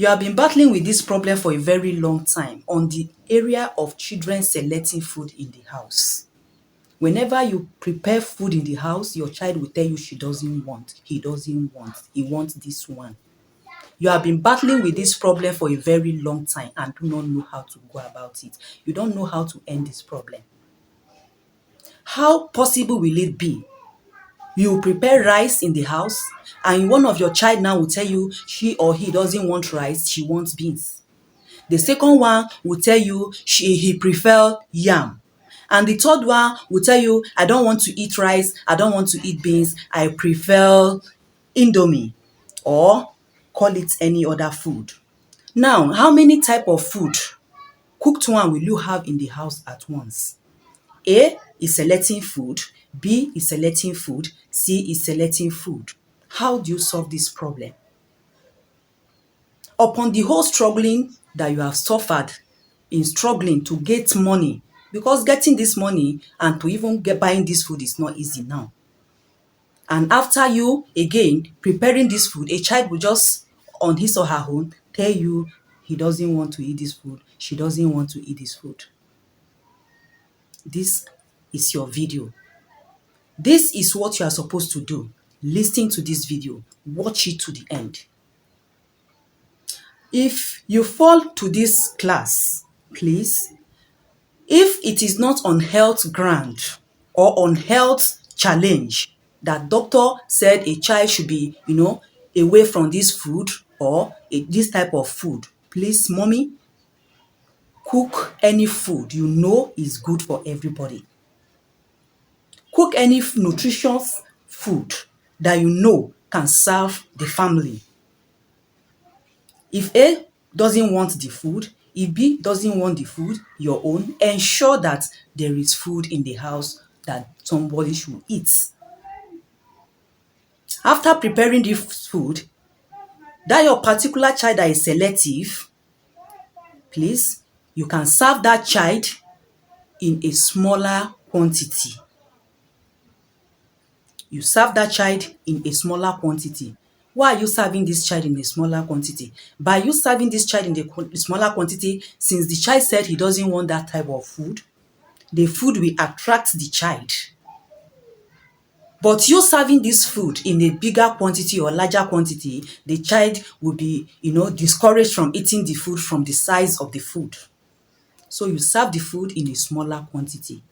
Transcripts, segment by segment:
You have been battling with this problem for a very long time on the area of children selecting food in the house. Whenever you prepare food in the house, your child will tell you she doesn't want, he doesn't want, he wants this one. You have been battling with this problem for a very long time and do not know how to go about it. You don't know how to end this problem. How possible will it be? You prepare rice in the house and one of your child now will tell you she or he doesn't want rice, she wants beans. The second one will tell you he prefer yam. And the third one will tell you, I don't want to eat rice, I don't want to eat beans, I prefer indomie, or call it any other food. Now, how many type of food, cooked one, will you have in the house at once? A is selecting food, B is selecting food, C is selecting food. How do you solve this problem? Upon the whole struggling that you have suffered in struggling to get money, because getting this money and to even buying this food is not easy now. And after you, again, preparing this food, a child will just, on his or her own, tell you he doesn't want to eat this food, she doesn't want to eat this food. This is your video. This is what you are supposed to do. Listen to this video. Watch it to the end. If you fall to this class, please, if it is not on health ground or on health challenge that doctor said a child should be, away from this food or this type of food, please, mommy, cook any food you know is good for everybody. Cook any nutritious food that you know can serve the family. If A doesn't want the food, if B doesn't want the food, your own, ensure that there is food in the house that somebody should eat. After preparing the food, that your particular child that is selective, please, you can serve that child in a smaller quantity. You serve that child in a smaller quantity. Why are you serving this child in a smaller quantity? By you serving this child in a smaller quantity, since the child said he doesn't want that type of food, the food will attract the child. But you serving this food in a bigger quantity or larger quantity, the child will be, discouraged from eating the food from the size of the food. So you serve the food in a smaller quantity.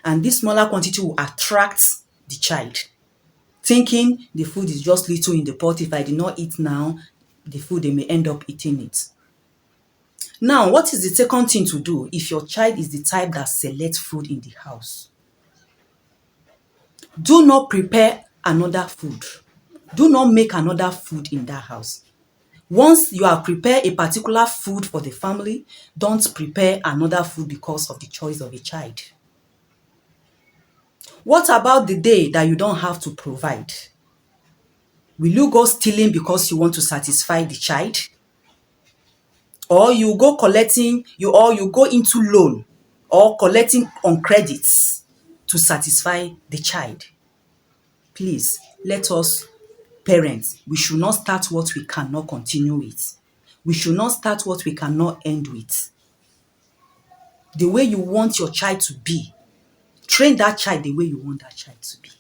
And this smaller quantity will attract the child, thinking the food is just little in the pot. If I did not eat now, the food, they may end up eating it. Now, what is the second thing to do if your child is the type that selects food in the house? Do not prepare another food. Do not make another food in that house. Once you have prepared a particular food for the family, don't prepare another food because of the choice of a child. What about the day that you don't have to provide? Will you go stealing because you want to satisfy the child? Or you go collecting, you go into loan or collecting on credits to satisfy the child? Please, let us parents, we should not start what we cannot continue with. We should not start what we cannot end with. The way you want your child to be, train that child the way you want that child to be.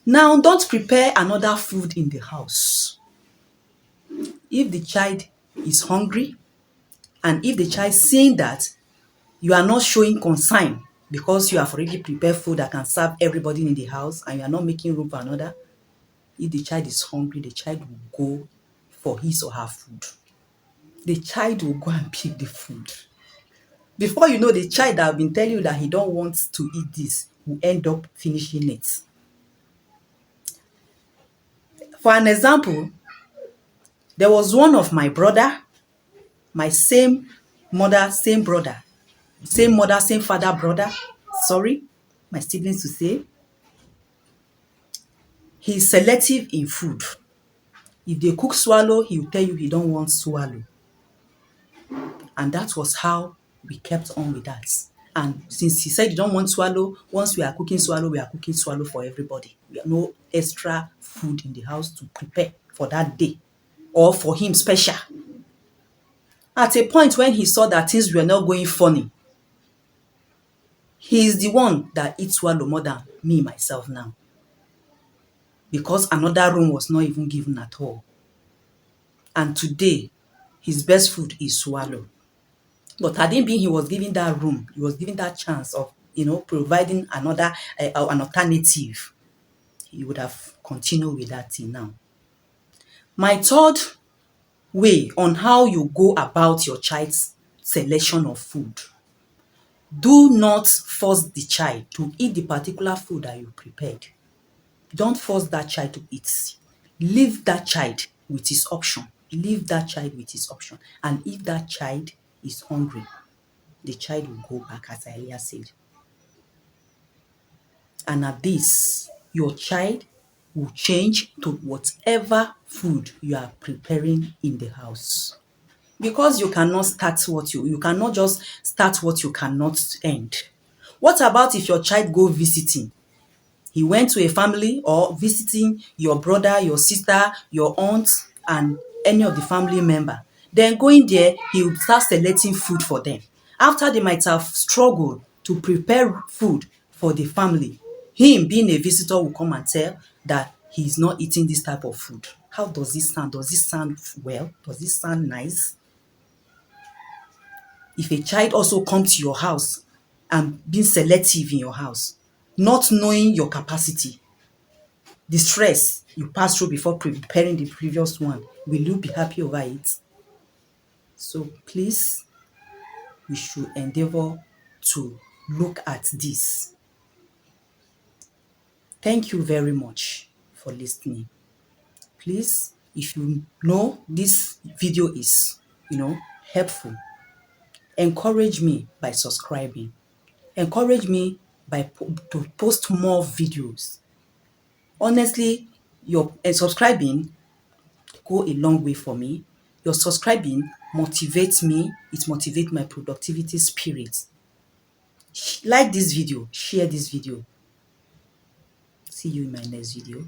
Now, don't prepare another food in the house. If the child is hungry and if the child seeing that you are not showing concern because you have already prepared food that can serve everybody in the house and you are not making room for another, if the child is hungry, the child will go for his or her food. The child will go and pick the food. Before you know, the child that have been telling you that he don't want to eat this will end up finishing it. For an example, there was one of my brother, my same mother, same brother, same mother, same father brother, sorry, my siblings to say. He's selective in food. If they cook swallow, he will tell you he don't want swallow. And that was how we kept on with that. And since he said he don't want swallow, once we are cooking swallow for everybody. We have no extra food in the house to prepare for that day. or for him special. At a point when he saw that things were not going funny, he is the one that eats swallow more than me myself now, because another room was not even given at all. And today, his best food is swallow. But had it been he was given that room, he was given that chance of, providing another an alternative, he would have continued with that thing now. My third way on how you go about your child's selection of food: do not force the child to eat the particular food that you prepared. Don't force that child to eat. Leave that child with his option. Leave that child with his option. And if that child is hungry, the child will go back, as I earlier said. And at this, your child will change to whatever food you are preparing in the house. Because you cannot you cannot just start what you cannot end. What about if your child go visiting? He went to a family or visiting your brother, your sister, your aunt, and any of the family member. Then going there, he will start selecting food for them. After they might have struggled to prepare food for the family, him being a visitor will come and tell that he's not eating this type of food. How does this sound? Does this sound well? Does this sound nice? If a child also comes to your house and being selective in your house, not knowing your capacity, the stress you pass through before preparing the previous one, will you be happy over it? So please, we should endeavor to look at this. Thank you very much for listening. Please, if you know this video is, helpful, encourage me by subscribing. Encourage me to post more videos. Honestly, your subscribing go a long way for me. Your subscribing motivates me. It motivates my productivity spirit. Like this video, share this video. See you in my next video.